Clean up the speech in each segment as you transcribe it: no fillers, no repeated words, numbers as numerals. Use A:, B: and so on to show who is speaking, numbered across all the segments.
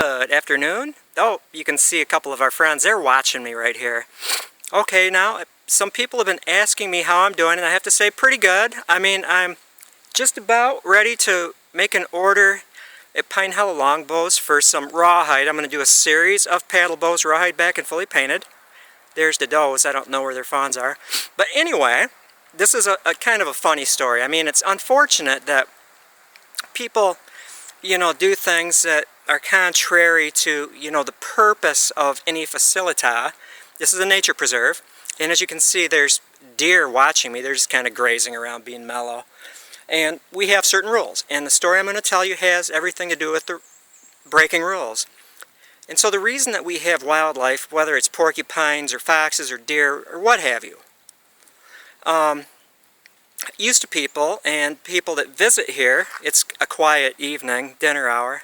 A: Good afternoon. Oh, you can see a couple of our friends. They're watching me right here. Okay, now, some people have been asking me how I'm doing, and I have to say pretty good. I mean, I'm just about ready to make an order at Pine Hollow Longbows for some rawhide. I'm going to do a series of paddle bows, rawhide back and fully painted. There's the does. I don't know where their fawns are. But anyway, this is a kind of a funny story. I mean, it's unfortunate that people, do things that are contrary to, the purpose of any facilita. This is a nature preserve, and as you can see, there's deer watching me. They're just kind of grazing around, being mellow. And we have certain rules, and the story I'm going to tell you has everything to do with the breaking rules. And so the reason that we have wildlife, whether it's porcupines or foxes or deer or what have you, used to people and people that visit here, it's a quiet evening, dinner hour,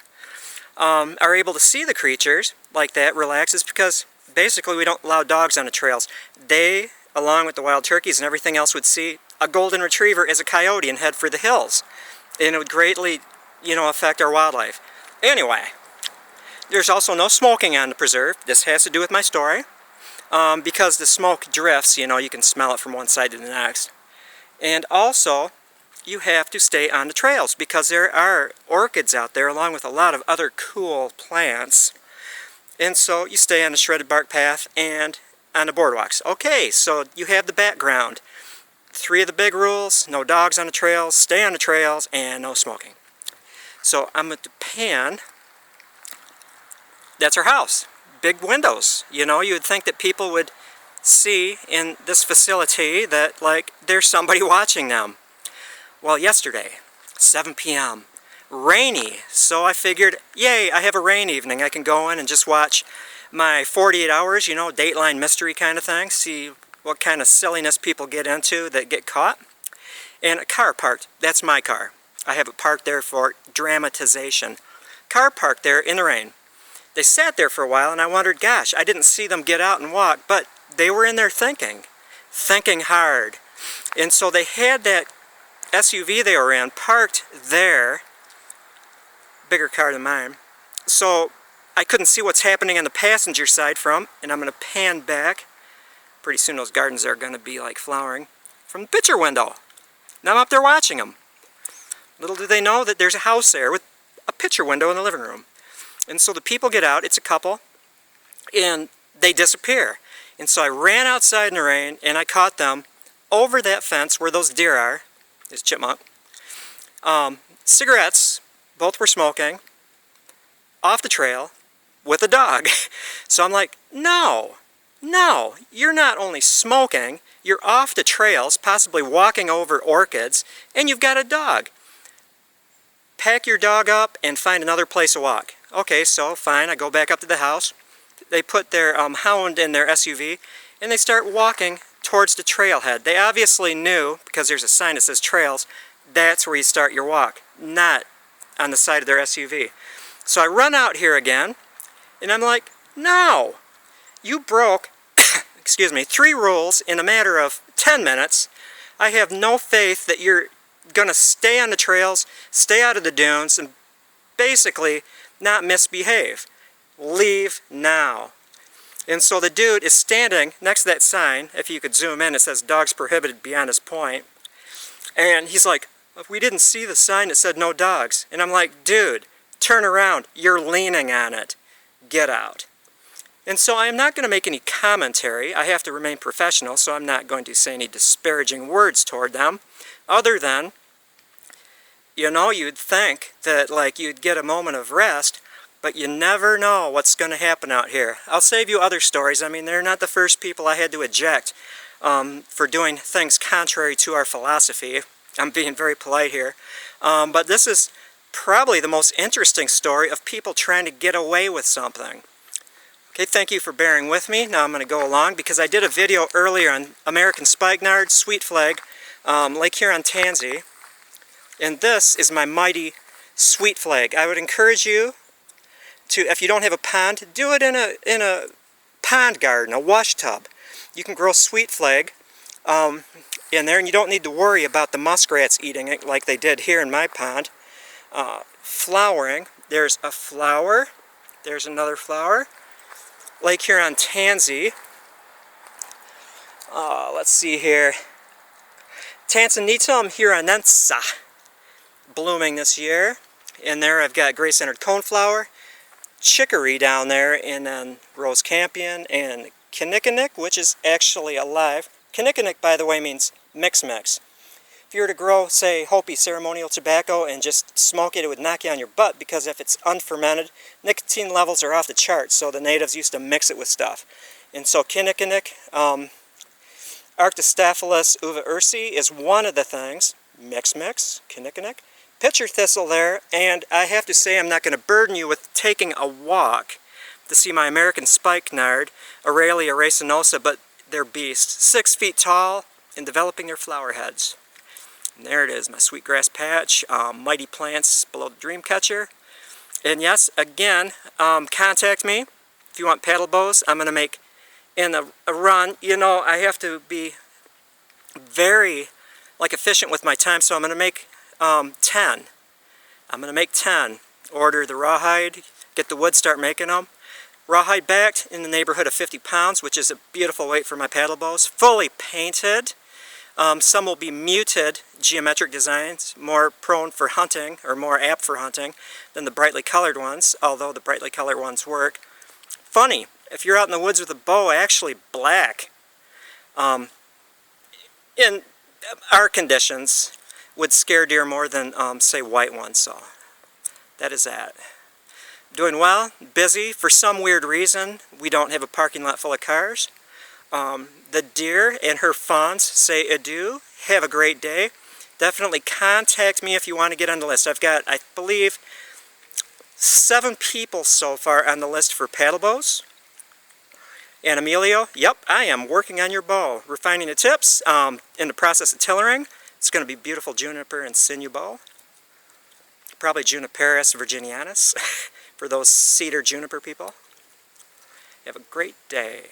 A: are able to see the creatures like that, relax, is because basically we don't allow dogs on the trails. They, along with the wild turkeys and everything else, would see a golden retriever as a coyote and head for the hills. And it would greatly, affect our wildlife. Anyway, there's also no smoking on the preserve. This has to do with my story. Because the smoke drifts, you can smell it from one side to the next. And also, you have to stay on the trails because there are orchids out there along with a lot of other cool plants. And so you stay on the shredded bark path and on the boardwalks. Okay, so you have the background. 3 of the big rules: no dogs on the trails, stay on the trails, and no smoking. So I'm going to pan. That's our house. Big windows. You would think that people would see in this facility that, there's somebody watching them. Well, yesterday, 7 p.m., rainy, so I figured, yay, I have a rain evening. I can go in and just watch my 48 hours, Dateline mystery kind of thing, see what kind of silliness people get into that get caught. And a car parked. That's my car. I have it parked there for dramatization. Car parked there in the rain. They sat there for a while, and I wondered, gosh, I didn't see them get out and walk, but they were in there thinking hard. And so they had that SUV they were in parked there, bigger car than mine, so I couldn't see what's happening on the passenger side and I'm going to pan back. Pretty soon those gardens are going to be flowering from the picture window. Now I'm up there watching them. Little do they know that there's a house there with a picture window in the living room. And so the people get out, it's a couple, and they disappear. And so I ran outside in the rain, and I caught them over that fence where those deer are. There's a chipmunk. Cigarettes, both were smoking, off the trail, with a dog. So I'm like, no, you're not only smoking, you're off the trails, possibly walking over orchids, and you've got a dog. Pack your dog up and find another place to walk. Okay, so fine, I go back up to the house. They put their hound in their SUV, and they start walking towards the trailhead. They obviously knew, because there's a sign that says trails, that's where you start your walk, not on the side of their SUV. So I run out here again, and I'm like, no, you broke, 3 rules in a matter of 10 minutes. I have no faith that you're going to stay on the trails, stay out of the dunes, and basically not misbehave. Leave now. And so the dude is standing next to that sign. If you could zoom in, it says dogs prohibited beyond this point. And he's like, we didn't see the sign that said no dogs. And I'm like, dude, turn around. You're leaning on it. Get out. And so I am not going to make any commentary. I have to remain professional, so I'm not going to say any disparaging words toward them, other than, you'd think that you'd get a moment of rest, but you never know what's going to happen out here. I'll save you other stories. I mean, they're not the first people I had to eject for doing things contrary to our philosophy. I'm being very polite here. But this is probably the most interesting story of people trying to get away with something. Okay, thank you for bearing with me. Now I'm going to go along because I did a video earlier on American spikenard, sweet flag, Lake Huron-Tansy. And this is my mighty sweet flag. I would encourage you to, if you don't have a pond, do it in a pond garden, a wash tub. You can grow sweet flag in there, and you don't need to worry about the muskrats eating it like they did here in my pond. Flowering, there's a flower There's another flower. Lake Huron tansy. Let's see here. Tansanitum huronense, blooming this year. In there I've got gray-centered coneflower, chicory down there, and then rose campion, and kinnikinnick, which is actually alive. Kinnikinnick, by the way, means mix-mix. If you were to grow, say, Hopi ceremonial tobacco and just smoke it, it would knock you on your butt, because if it's unfermented, nicotine levels are off the charts, so the natives used to mix it with stuff. And so kinnikinnick, Arctostaphylos uva ursi is one of the things. Mix, kinnikinnick. Pitcher thistle there, and I have to say I'm not going to burden you with taking a walk to see my American spikenard, Aurelia racinosa, but they're beasts. 6 feet tall and developing their flower heads. And there it is, my sweetgrass patch, mighty plants below the dreamcatcher. And yes, again, contact me if you want paddle bows. I'm going to make in a run. You know, I have to be very efficient with my time, so I'm going to make 10. I'm going to make 10. Order the rawhide, get the wood, start making them. Rawhide backed in the neighborhood of 50 pounds, which is a beautiful weight for my paddle bows. Fully painted. Some will be muted geometric designs, more prone for hunting, or more apt for hunting, than the brightly colored ones, although the brightly colored ones work. Funny, if you're out in the woods with a bow, actually black, in our conditions, would scare deer more than, say, white ones, so that is that. Doing well, busy. For some weird reason, we don't have a parking lot full of cars. The deer and her fawns say adieu. Have a great day. Definitely contact me if you want to get on the list. I've got, I believe, 7 people so far on the list for paddle bows. And Emilio, yep, I am working on your bow. Refining the tips, in the process of tillering. It's going to be beautiful juniper and sinew bow. Probably Juniperus virginianus for those cedar juniper people. Have a great day.